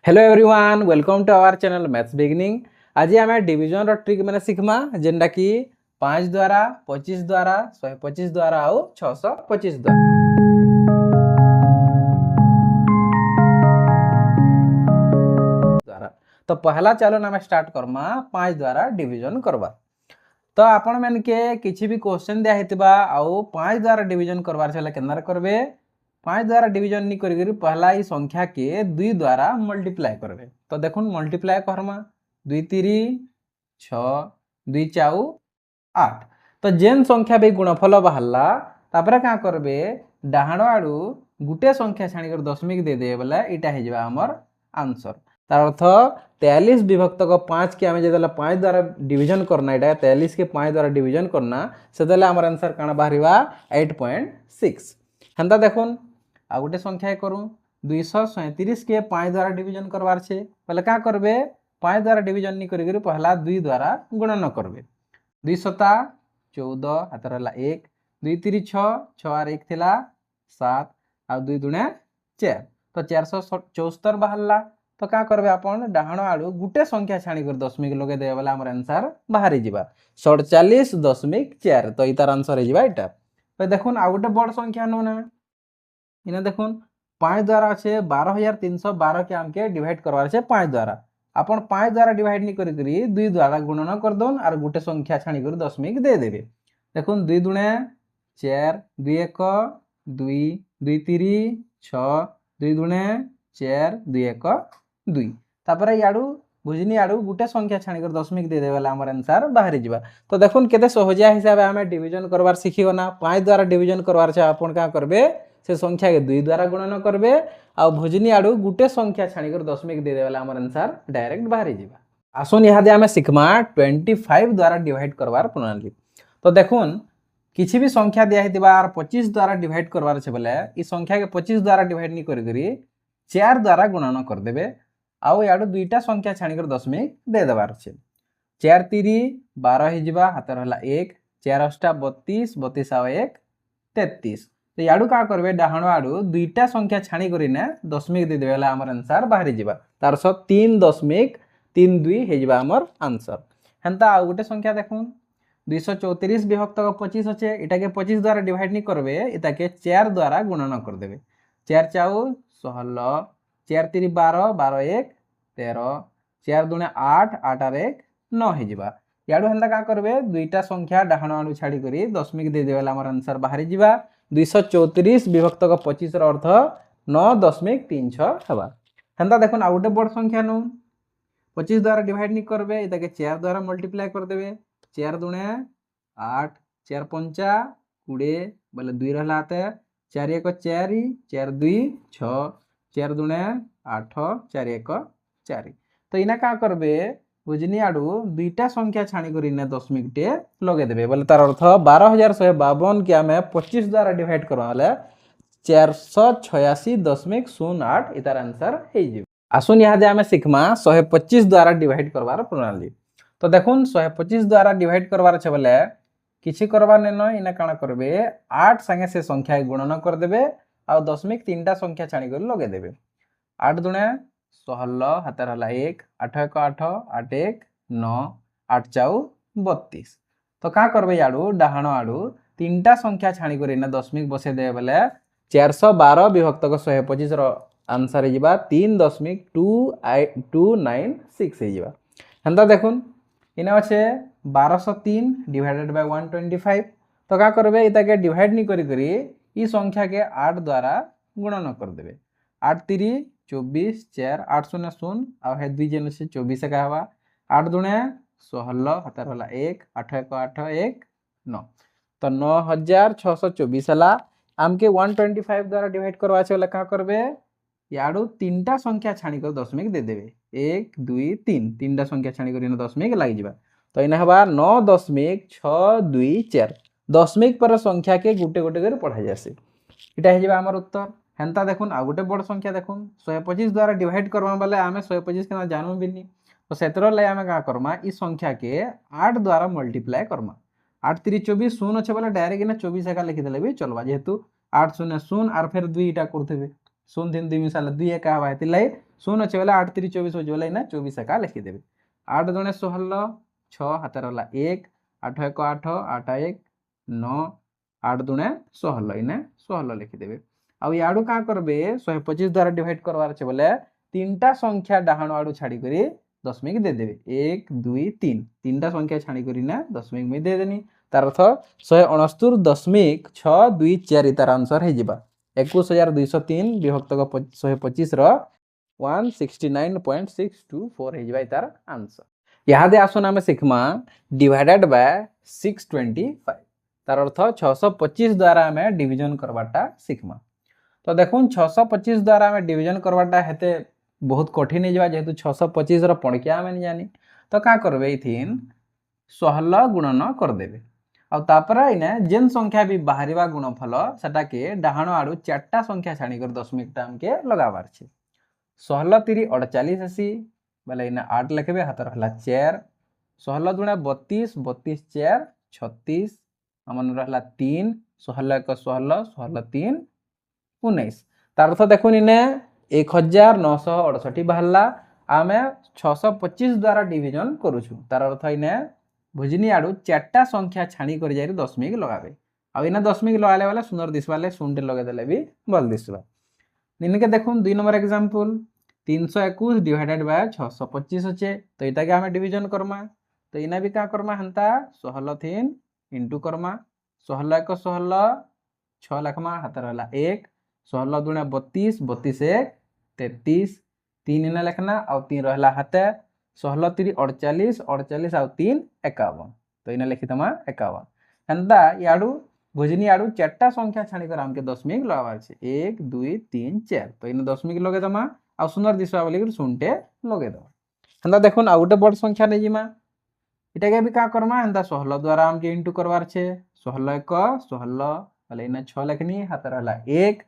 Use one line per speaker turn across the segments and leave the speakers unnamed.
Hello everyone welcome to our channel maths beginning. आज आम division रो trick मैंने शिखमा जेनटा कि 5 द्वारा 25 द्वारा 125 द्वारा आउ 625 द्वारा। तो पहला चलो आम स्टार्ट करमा 5 द्वारा डिविजन करवा। तो आपण मैंने के किसी भी क्वेश्चन दिया हेतिबा आउ 5 द्वारा डिविजन करवार छले केनर करबे 5 द्वारा डिविजन नहीं करी पहला ही संख्या के 2 द्वारा मल्टीप्लाई करबे। तो देखुन मल्टीप्लाई करमा 2 3 6 2 4 8। तो जेन संख्या भी गुणफल बाहरला तापर क्या करबे डाहाण आड़ू गुटे संख्या छाणी कर दशमिक दे दे बोले इटा हे जबा हमर आंसर। तार अर्थ 43 विभक्त 5 के आमे जेदला 5 द्वारा डिवीजन करना इटा 43 के 5 द्वारा डिवीजन करना सेदला हमर आंसर काना बाहरिबा 8.6। हेंता देखुन आ गोटे संख्या करूँ 237 के 5 द्वारा डिवीजन करवार छे पहले क्या करबे 5 द्वारा डिवीजन नहीं करी पहला 2 द्वारा गुणन करबे 2 सता 14 हातर हला 1 2 3 6 6 आर 1 थिला 7 आ 2 दुणे 4 तो 474 बाहरला। तो क्या करबे आपण डाहाण आड़ू गुटे संख्या छाणी कर दशमिक लगे दे बोले हमर आंसर बाहरी जिबा 47.4। तो इतार आंसर हे जिबा इटा। तो देखुन आ गोटे बड़ संख्या नो ना इना देखुन 5 द्वारा अच्छे 12312 के आमके डिवाइड करवार छे 5 द्वारा अपन 5 द्वारा डिवाइड नहीं करी 2 द्वारा गुणन कर दोन और गुटे संख्या छाणी कर दशमिक दे देबे। देखुन 2 दुणे 4 2 1 2 2 3 6 2 दुणे 4 2 1 2 तापर याडू बुझनी आड़ू गुटे संख्या छाणी कर दशमिक दे दे वाला हमर आंसर बाहरी जिबा। तो देखुन केते सहजिया हिसाब हमें डिवीजन करवार सिखिगना 5 द्वारा डिवीजन करवार छे आपण का करबे से संख्या के 2 द्वारा गुणन करबे आ भोजनी आड़ू गुटे संख्या छाणी कर दशमिक दे देला हमर आंसर डायरेक्ट बाहरी जिबा। आसुन इहादे आमे सिखमा 25 द्वारा डिवाइड करवार प्रणाली। तो देखुन किसी भी संख्या दिया हेतिबा 25 द्वारा डिवाइड करवार छे बोले ई संख्या के 25 द्वारा डिवाइड नहीं करी 4 द्वारा गुणन कर देबे आउ याडू दुईटा संख्या छाणी कर दशमिक दे देबार छे 4 3 12 हे जिबा हातर हला 1 4 8 32 32 आउ 1 33। तो याडू का करबे डाहाण आड़ू दुईटा संख्या छाणी करिने दशमिक दे देबेला हमर आंसर बाहरी जिबा तार सो 3.32 हे जिबा हमर आंसर। हेंता आ गोटे संख्या देखुन 234 विभक्त 25 अच्छे इटा के 25 द्वारा डिवाइड नहीं करबे इटा के 4 द्वारा गुणन कर देबे 4 4 16 4 3 12 12 1 13 4 दुणे 8 8 आर 1 9 हे जिबा। याडू हेंता का करबे दुईटा संख्या डाहाण आड़ू छाड़ी करी दशमिक दे देबेला हमर आंसर बाहरी जिबा 234 विभक्त 25 अर्थ 9.36 हवा। हेंता देखुन आ गोटे बड़ संख्या नु 25 द्वारा डिवाइड नहीं करबे इटा के 4 द्वारा मल्टीप्लाई कर देबे 4 दुणे 8 4 5 20 बोले 2 रहला आते 4 1 4 4 2 6 4 दुणे 8 4 1 4। तो इना का करबे बुझनी आड़ू दुईटा संख्या छाणी करी ने दशमिक टे लगे देबे बोले तार अर्थ 12152 के आमे 25 द्वारा डिवाइड करवाले 486.08 इतार आंसर हे जिबे। आसुन इहादे आमे सिखमा 125 द्वारा डिवाइड करवार प्रणाली। तो देखुन 125 द्वारा डिवाइड करवार छे बोले किछि करवार नै न इना काना करबे 8 संगे से संख्या गुणन कर देबे आ दशमिक तीनटा संख्या छाणी कर लगे देबे 8 दुणे 16 हातर हला 1 8 1 8 8 1 9 8 4 32। तो का करबे याडू डाहाण आड़ू तीनटा संख्या छाणी कर इना दशमिक बसे दे बोले 412 विभक्त 125 रो आंसर हे जिबा 3.296 हे जिबा। हेंता देखुन इना अच्छे 1203 डिवाइडेड बाय 125। तो का करबे इता के डिवाइड नहीं करी ई संख्या के 8 द्वारा गुणन कर देबे 8 3 24 4 8 0 0 आ हे 2 जेन से 24 का हवा 8 दुणे 16 हातर हला 1 8 1 8 1 9। तो 9624 हला आमके 125 द्वारा डिवाइड करवा छे का करबे याडू तीनटा संख्या छाणी कर दशमिक दे देबे 1 2 3 तीनटा संख्या छाणी कर दशमिक लागि जिबा। तो इना हवा 9.624 दशमिक पर संख्या के गुटे गुटे कर पढ़ा जासे इटा हे जिबा हमर उत्तर। हेंता देखुन आ गोटे बड़ संख्या देखुन 125 द्वारा डिवाइड करवा बेले आमे 125 के जानू बिनी तो सेतर लाई आमे का करमा ई संख्या के 8 द्वारा मल्टीप्लाई करमा 8 3 24 शून्य अच्छे बोले डायरेक्ट इना 24 एका लिखि देले भी चलबा जेहेतु 8 0 0 आर फिर 2 इटा करथबे 0 3 2 मिसाले 2 एका हवा हेति लाई शून्य अच्छे बोले 8 3 24 हो बोले इना 24 एका लिखिदेवे 8 दुणे 16 6 हाथ रहा 1 8 1 8 8 1 9 8 दुणे 16 इने 16 लिखिदेवे आउ याडू का करबे 125 द्वारा डिवाइड करवार छे बोले तीनटा संख्या डाहाण आडू छाड़ी करी दशमिक दे देबे 1 2 3 तीनटा संख्या छाड़ी करी ना दशमिक में दे देनी तार अर्थ 169.624 तार आंसर है जिबा 21203 विभक्तक 125 रो 169.624 है जिबा तार आंसर यादे आसन आमे सिखमा डिवाइडेड बाय 625 तार अर्थ 625 द्वारा आमे डिवीजन करवाटा सिखमा तो देखुन 625 द्वारा आमे डिवीजन करवाटा हेते बहुत कठिन है जेहेतु 625 रो पणकिया आमे नहीं जानी तो का करबे इथिन 16 गुणन कर देबे आ तापर इने जेन संख्या भी बाहरिबा गुणफल सेटा के डाहाण आडू चारटा संख्या छाणी कर दशमिक टा हमके लगावार छे 16 3 48 आसी बोले इने 8 लिखबे हाथ रहला 4 16 दुणे 32 32 4 36 हमन रहला 3 16 1 16 16 3 19 तार अर्थ देखुन इने 1968 बाहरला आमे 625 द्वारा डिवीजन करूछु तार अर्थ इने भुजनी आडू चारटा संख्या छाणी कर जाई दशमिक लगाबे आ इना दशमिक लगाले वाला सुंदर दिसवाले शून्य लगे देले भी भल दिसबा निनके देखुन 2 नंबर एग्जांपल 321 डिवाइडेड बाय 625 होचे तो इटा के हमें डिवीजन करमा तो इना भी का करमा हंता 16 3 इनटू करमा 16 1 16 6 लखमा हाथ रहला 1 16 दुणे 32 32 1 33 3 इना लिखना और 3 रहला हाथे 16 3 48 48 और 3 51 तो इना लिखि तमा 51 हंता याडू भुजनी आडू चारटा संख्या छाणी कर हमके दशमिक लगावार छे 1 2 3 4 तो इना दशमिक लगे तमा आ सुंदर दिसवा बोली कर सुनटे लगे दो हंता देखुन आ गोटे बड़ संख्या नै जिमा इटा के भी का करमा हंता 16 द्वारा हमके इनटू करवार छे 16 1 16 बोले इना 6 लिखनी हाथ रहला 1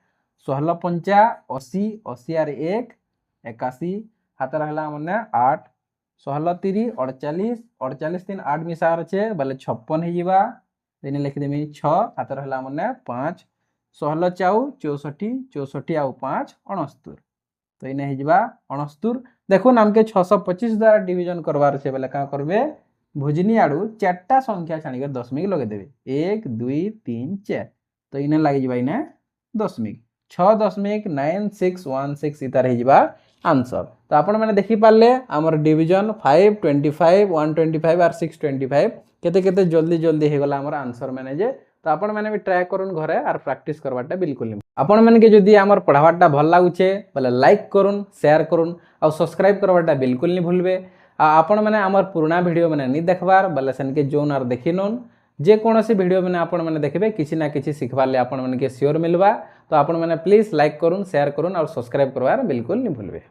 16 5 80 80 और 1 81 हाथ रहला मने 8 16 3 48 48 3 8 मिसार छे बोले 56 हे जिबा देने लिख देमी 6 हाथ रहला मने 5 16 4 64 64 और 5 69 तो इने हे जिबा 69 देखुन हमके 625 द्वारा डिवीजन करवार छे बोले का करबे भुजनी आडू चारटा संख्या छाणी कर दशमिक लगे देबे 1 2 3 4 तो इने लागि जिबा इने दशमिक 6.9616 इतार हे जिबा आंसर तो आपण माने देखि पाले हमर डिवीजन 5 25 125 और 625 केते केते जल्दी जल्दी हे गला हमर आंसर माने जे तो आपण माने भी ट्राई करूँ घरे और प्रैक्टिस करवाटा बिल्कुल नहीं आपण माने के जदि हमर पढ़ावाटा भल लागुचे बोले लाइक करूँ शेयर करूँ और सब्सक्राइब करवाटा बिल्कुल नहीं भूलबे आपण माने हमर पुराना वीडियो माने नहीं देखबार बोले सन के जोन और देखि नोन जे कोनोसी वीडियो माने आपण माने देखबे किछि ना किछि सिखबार ले आपण माने के श्योर मिलबा तो आपण माने प्लीज लाइक करूँ शेयर करूँ और सब्सक्राइब करवार बिल्कुल नहीं भूलबे।